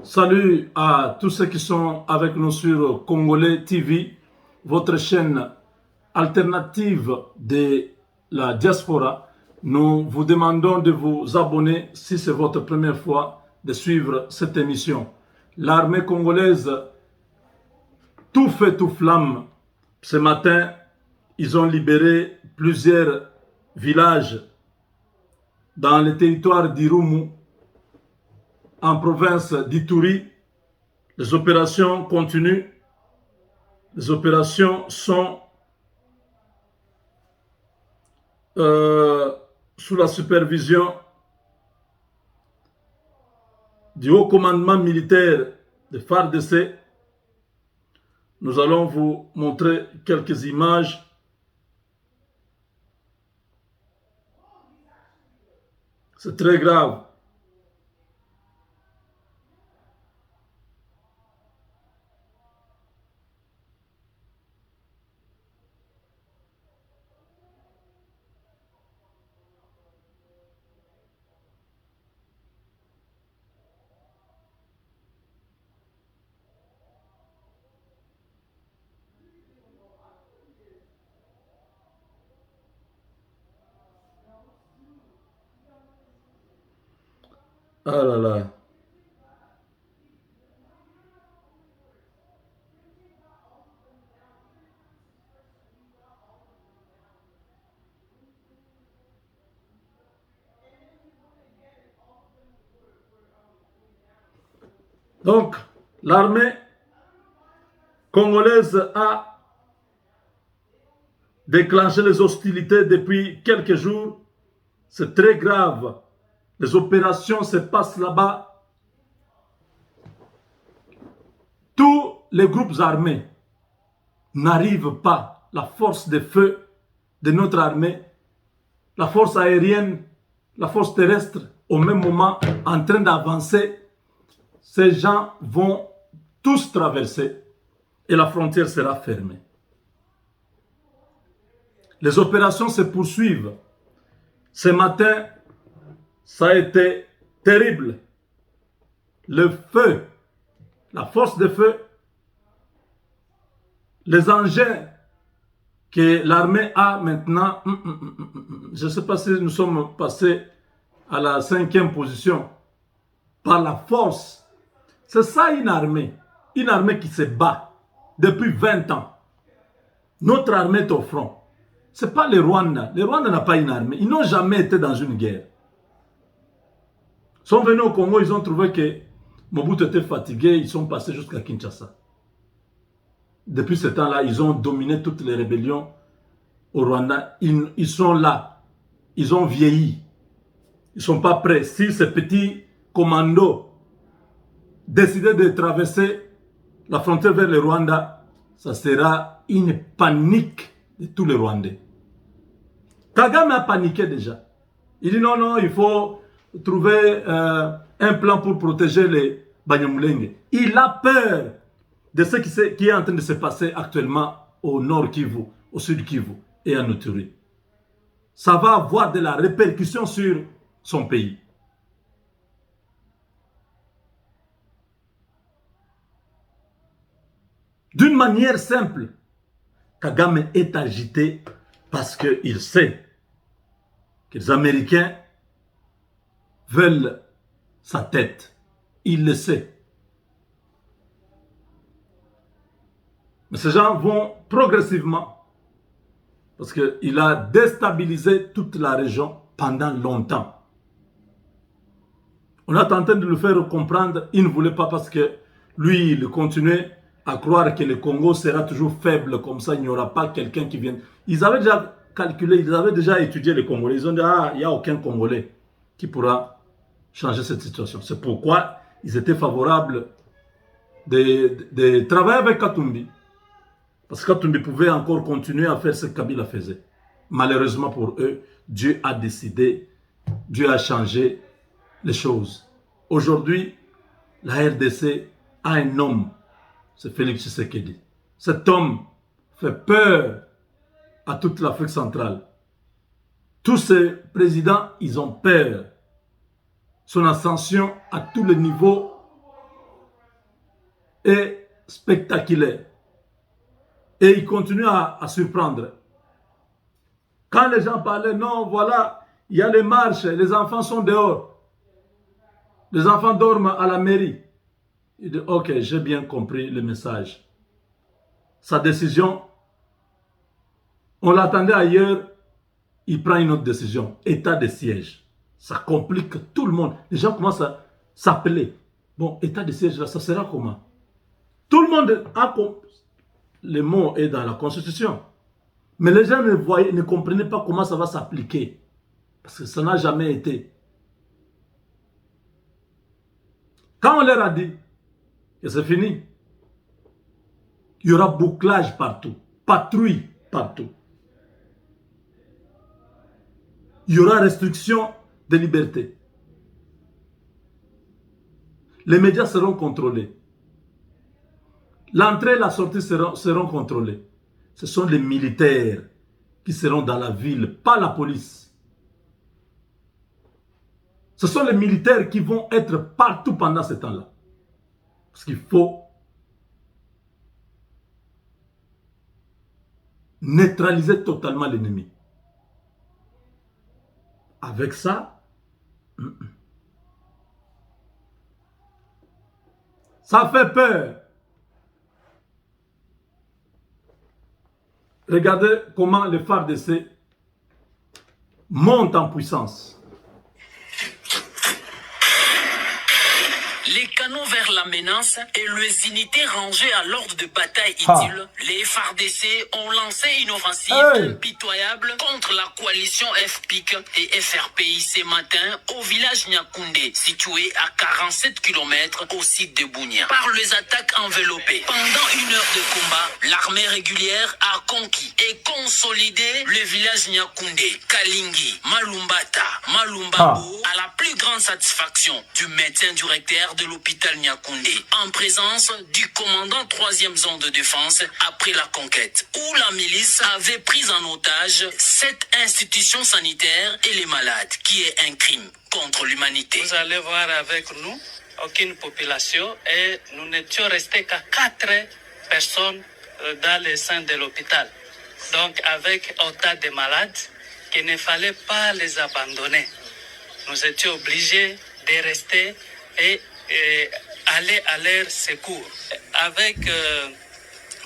Salut à tous ceux qui sont avec nous sur Congolais TV, votre chaîne alternative de la diaspora. Nous vous demandons de vous abonner si c'est votre première fois de suivre cette émission. L'armée congolaise, tout feu, tout flamme. Ce matin, ils ont libéré plusieurs villages dans le territoire d'Irumu, en province d'Ituri. Les opérations continuent. Les opérations sont sous la supervision du haut commandement militaire de FARDC. Nous allons vous montrer quelques images. C'est très grave. Ah là là. Donc, l'armée congolaise a déclenché les hostilités depuis quelques jours. C'est très grave. Les opérations se passent là-bas. Tous les groupes armés n'arrivent pas. La force de feu de notre armée, la force aérienne, la force terrestre, au même moment, en train d'avancer. Ces gens vont tous traverser et la frontière sera fermée. Les opérations se poursuivent. Ce matin, ça a été terrible. Le feu, la force de feu, les engins que l'armée a maintenant, je ne sais pas si nous sommes passés à la 5e position, par la force. C'est ça une armée qui se bat depuis 20 ans. Notre armée est au front. Ce n'est pas le Rwanda. Le Rwanda n'a pas une armée. Ils n'ont jamais été dans une guerre. Ils sont venus au Congo, ils ont trouvé que Mobutu était fatigué, ils sont passés jusqu'à Kinshasa. Depuis ce temps-là, ils ont dominé toutes les rébellions au Rwanda. Ils sont là. Ils ont vieilli. Ils ne sont pas prêts. Si ces petits commandos décidaient de traverser la frontière vers le Rwanda, ça sera une panique de tous les Rwandais. Kagame a paniqué déjà. Il dit non, il faut trouver un plan pour protéger les Banyamulenge. Il a peur de ce qui est en train de se passer actuellement au nord Kivu, au sud Kivu et en Ituri. Ça va avoir de la répercussion sur son pays. D'une manière simple, Kagame est agité parce qu'il sait que les Américains veulent sa tête. Il le sait. Mais ces gens vont progressivement, parce qu'il a déstabilisé toute la région pendant longtemps. On a tenté de le faire comprendre, il ne voulait pas parce que lui, il continuait à croire que le Congo sera toujours faible, comme ça il n'y aura pas quelqu'un qui vienne. Ils avaient déjà calculé, ils avaient déjà étudié les Congolais. Ils ont dit, il n'y a aucun Congolais qui pourra changer cette situation. C'est pourquoi ils étaient favorables de travailler avec Katumbi. Parce que Katumbi pouvait encore continuer à faire ce que Kabila faisait. Malheureusement pour eux, Dieu a décidé, Dieu a changé les choses. Aujourd'hui, la RDC a un homme, c'est Félix Tshisekedi. Cet homme fait peur à toute l'Afrique centrale. Tous ces présidents, ils ont peur. Son ascension à tous les niveaux est spectaculaire. Et il continue à surprendre. Quand les gens parlaient, non, voilà, il y a les marches, les enfants sont dehors. Les enfants dorment à la mairie. Il dit, ok, j'ai bien compris le message. Sa décision, on l'attendait ailleurs, il prend une autre décision. État de siège. Ça complique tout le monde. Les gens commencent à s'appeler. Bon, état de siège, là, ça sera comment? Tout le monde a compris. Le mot est dans la Constitution. Mais les gens ne comprenaient pas comment ça va s'appliquer. Parce que ça n'a jamais été. Quand on leur a dit que c'est fini, il y aura bouclage partout, patrouille partout. Il y aura restriction de liberté. Les médias seront contrôlés. L'entrée et la sortie seront contrôlées. Ce sont les militaires qui seront dans la ville, pas la police. Ce sont les militaires qui vont être partout pendant ce temps-là. Parce qu'il faut neutraliser totalement l'ennemi. Avec ça, ça fait peur. Regardez comment le FARDC monte en puissance. Les canons vers la menace et les unités rangées à l'ordre de bataille utile, les FARDC ont lancé une offensive impitoyable contre la coalition FPIC et FRPI ce matin au village Nyakoundé, situé à 47 km au site de Bunia. Par les attaques enveloppées, pendant une heure de combat, l'armée régulière a conquis et consolidé le village Nyakoundé, Kalingi, Malumbata, Malumbabo, à la plus grande satisfaction du médecin directeur de l'hôpital Nyakoundé, en présence du commandant 3e zone de défense après la conquête, où la milice avait pris en otage cette institution sanitaire et les malades, qui est un crime contre l'humanité. Vous allez voir avec nous aucune population et nous n'étions restés qu'à 4 personnes dans le sein de l'hôpital. Donc avec autant de malades qu'il ne fallait pas les abandonner. Nous étions obligés de rester et aller à leur secours. Avec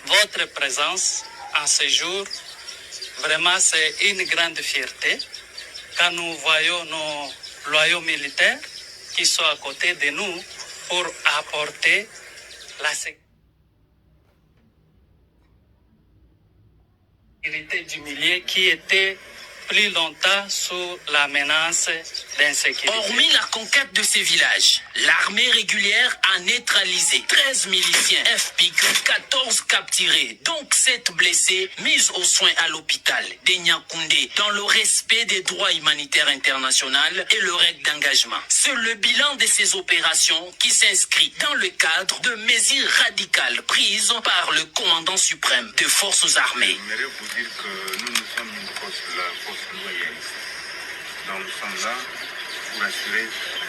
votre présence en ce jour, vraiment c'est une grande fierté quand nous voyons nos loyaux militaires qui sont à côté de nous pour apporter la sécurité du milieu qui était plus longtemps sous la menace d'insécurité. Hormis la conquête de ces villages, l'armée régulière a neutralisé 13 miliciens FPIC, 14 capturés, donc 7 blessés, mis aux soins à l'hôpital de Nyakoundé dans le respect des droits humanitaires internationaux et le règle d'engagement. C'est le bilan de ces opérations qui s'inscrit dans le cadre de mesures radicales prises par le commandant suprême des forces armées. J'aimerais vous dire que nous sommes une force de la force loyaliste. Donc nous sommes là pour assurer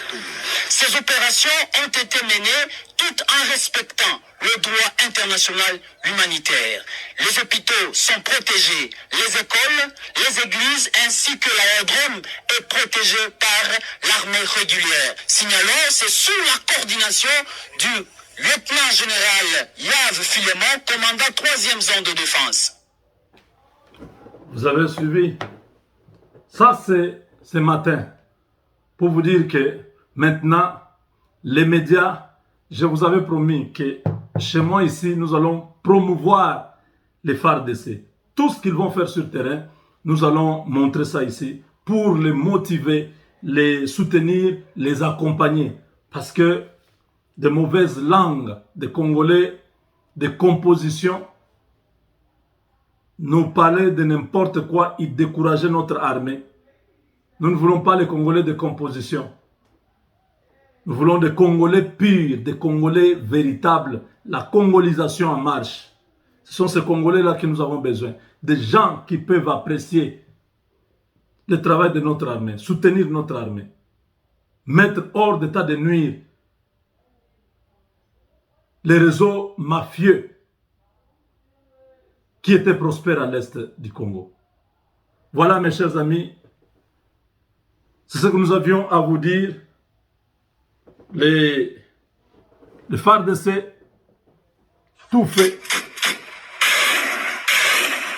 tout le monde. Ces opérations ont été menées tout en respectant le droit international humanitaire. Les hôpitaux sont protégés, les écoles, les églises ainsi que l'aérodrome est protégé par l'armée régulière. Signalons, c'est sous la coordination du lieutenant général Yves Filemon, commandant 3e zone de défense. Vous avez suivi. Ça, c'est ce matin. Pour vous dire que maintenant, les médias, je vous avais promis que chez moi ici, nous allons promouvoir les FARDC. Tout ce qu'ils vont faire sur le terrain, nous allons montrer ça ici pour les motiver, les soutenir, les accompagner. Parce que de mauvaises langues, des Congolais, des compositions, nous parlaient de n'importe quoi, ils décourageaient notre armée. Nous ne voulons pas les Congolais de composition. Nous voulons des Congolais purs, des Congolais véritables, la congolisation en marche. Ce sont ces Congolais-là que nous avons besoin. Des gens qui peuvent apprécier le travail de notre armée, soutenir notre armée, mettre hors d'état de nuire les réseaux mafieux qui étaient prospères à l'est du Congo. Voilà, mes chers amis, c'est ce que nous avions à vous dire. Le FARDC, tout fait.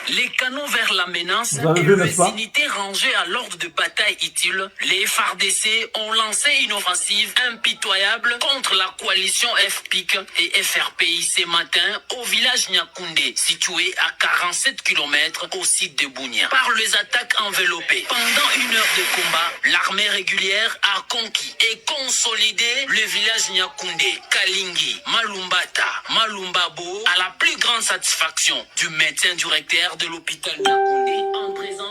Les canaux vers la menace et les unités rangées à l'ordre de bataille utile, les FARDC ont lancé une offensive impitoyable contre la coalition FPIC et FRPI ce matin au village Nyakoundé, situé à 47 km au site de Bunia. Par les attaques enveloppées, pendant une heure de combat, l'armée régulière a conquis et consolidé le village Nyakoundé, Kalingi, Malumbata, Malumbabo, à la plus grande satisfaction du médecin directeur de l'hôpital Nyakoundé, en présence